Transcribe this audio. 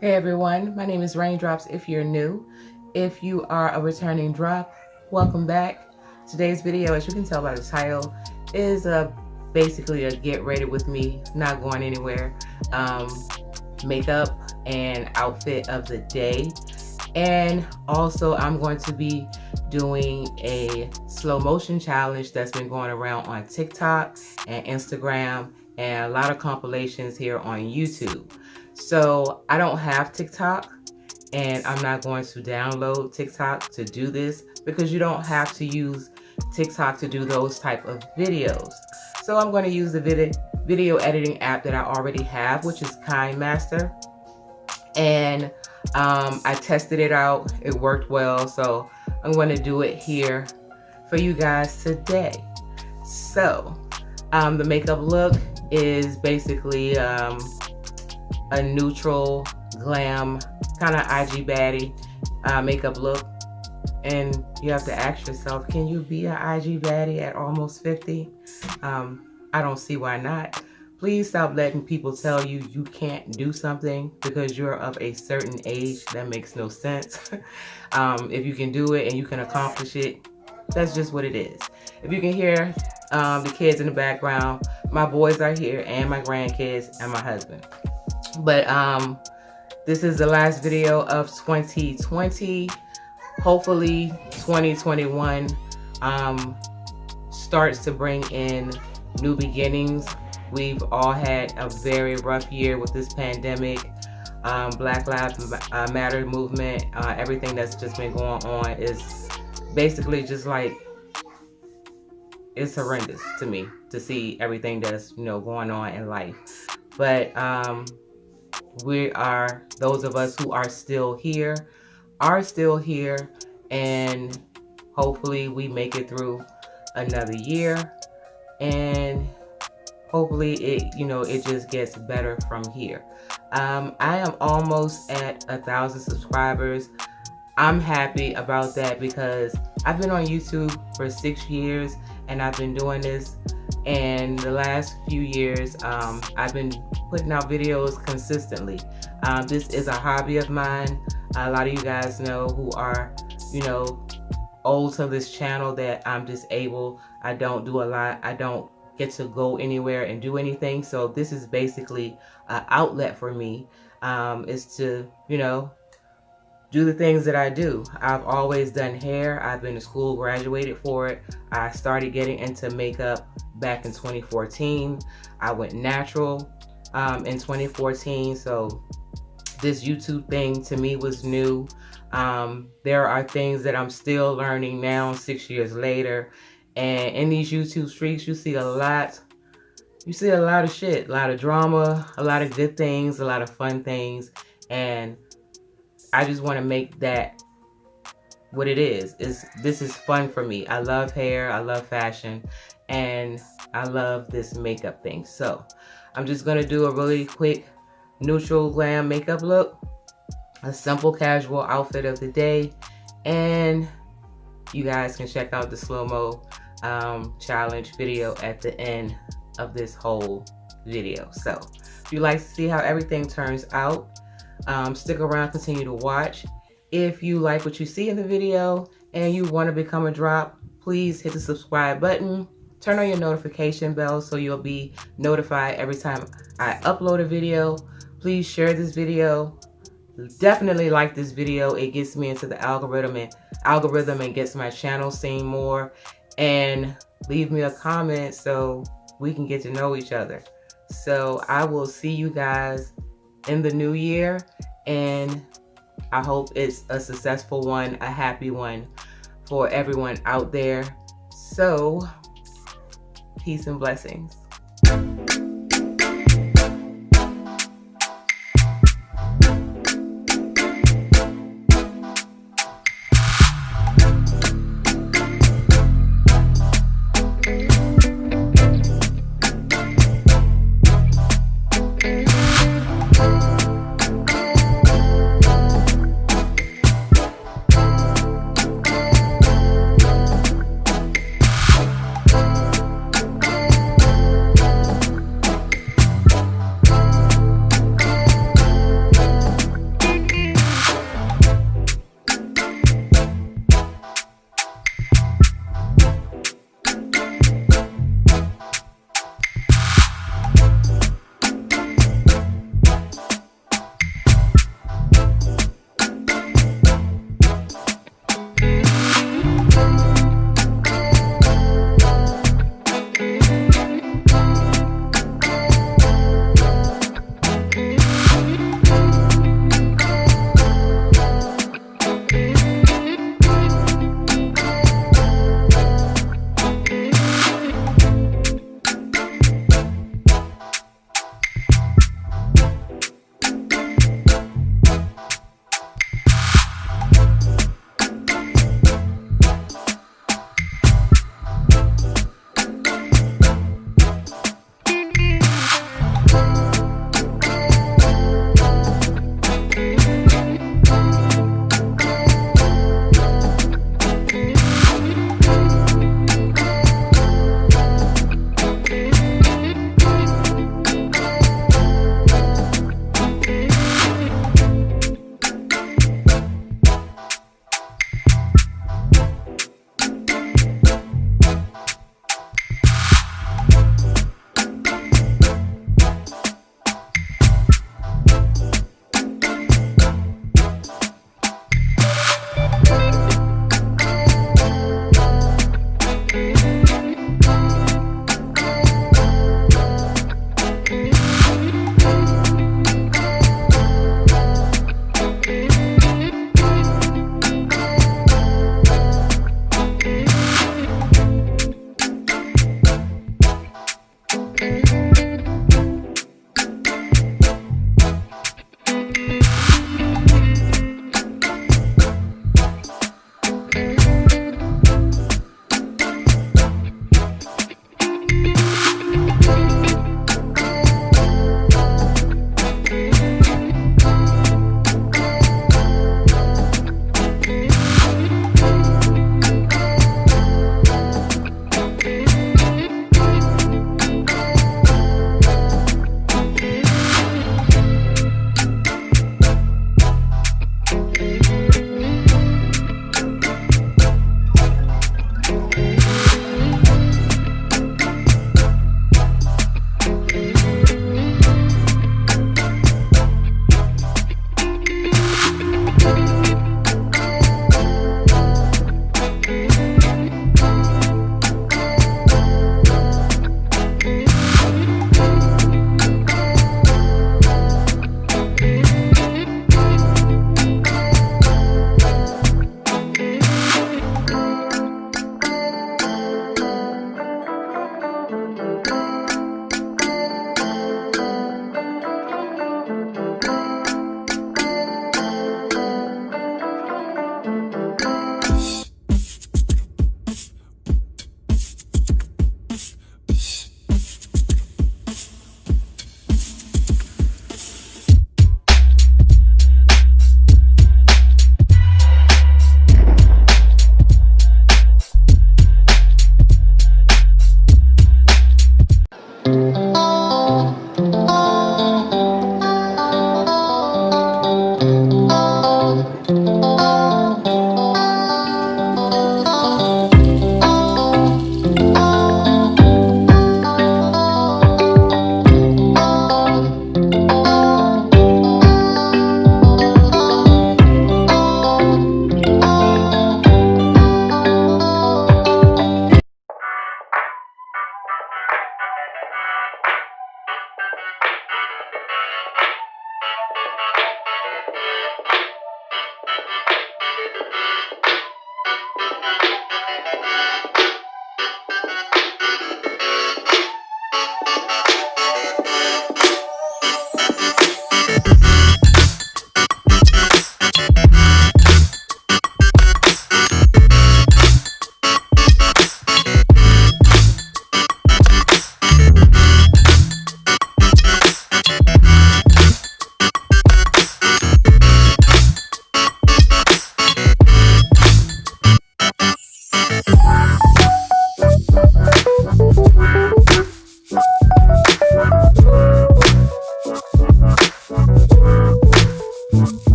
Hey everyone, my name is Rainndropxs if you're new. If you are a returning drop, welcome back. Today's video, as you can tell by the title, is basically a get ready with me, not going anywhere, makeup and outfit of the day. And also I'm going to be doing a slow motion challenge that's been going around on TikTok and Instagram and a lot of compilations here on YouTube. So I don't have TikTok and I'm not going to download TikTok to do this because you don't have to use TikTok to do those type of videos. So I'm going to use the video editing app that I already have, which is KineMaster. And I tested it out. It worked well. So I'm going to do it here for you guys today. So the makeup look is basically a neutral glam kind of IG baddie makeup look, and you have to ask yourself, can you be an IG baddie at almost 50? I don't see why not. Please stop letting people tell you you can't do something because you're of a certain age. That makes no sense. If you can do it and you can accomplish it, that's just what it is. If you can hear the kids in the background, my boys are here and my grandkids and my husband. But this is the last video of 2020. Hopefully 2021 starts to bring in new beginnings. We've all had a very rough year with this pandemic, Black Lives Matter movement, everything that's just been going on is basically just like, it's horrendous to me to see everything that's going on in life. But we are, those of us who are still here, and hopefully we make it through another year, and hopefully it just gets better from here. I am almost at 1,000 subscribers. I'm happy about that because I've been on YouTube for 6 years and I've been doing this, and the last few years I've been putting out videos consistently. This is a hobby of mine. A lot of you guys know who are old to this channel that I'm disabled. I don't do a lot. I don't get to go anywhere and do anything. So this is basically an outlet for me, is to do the things that I do. I've always done hair. I've been to school, graduated for it. I started getting into makeup back in 2014. I went natural in 2014. So this YouTube thing to me was new. There are things that I'm still learning now, 6 years later. And in these YouTube streets, you see a lot of shit, a lot of drama, a lot of good things, a lot of fun things. And I just want to make that what it is. This is fun for me. I love hair, I love fashion, and I love this makeup thing. So I'm just going to do a really quick neutral glam makeup look, a simple casual outfit of the day, and you guys can check out the slow-mo challenge video at the end of this whole video. So if you like to see how everything turns out, stick around, continue to watch. If you like what you see in the video and you want to become a drop, please hit the subscribe button, turn on your notification bell so you'll be notified every time I upload a video. Please share this video. Definitely like this video. It gets me into the algorithm and gets my channel seen more. And leave me a comment so we can get to know each other. So I will see you guys in the new year, and I hope it's a successful one, a happy one for everyone out there. So peace and blessings.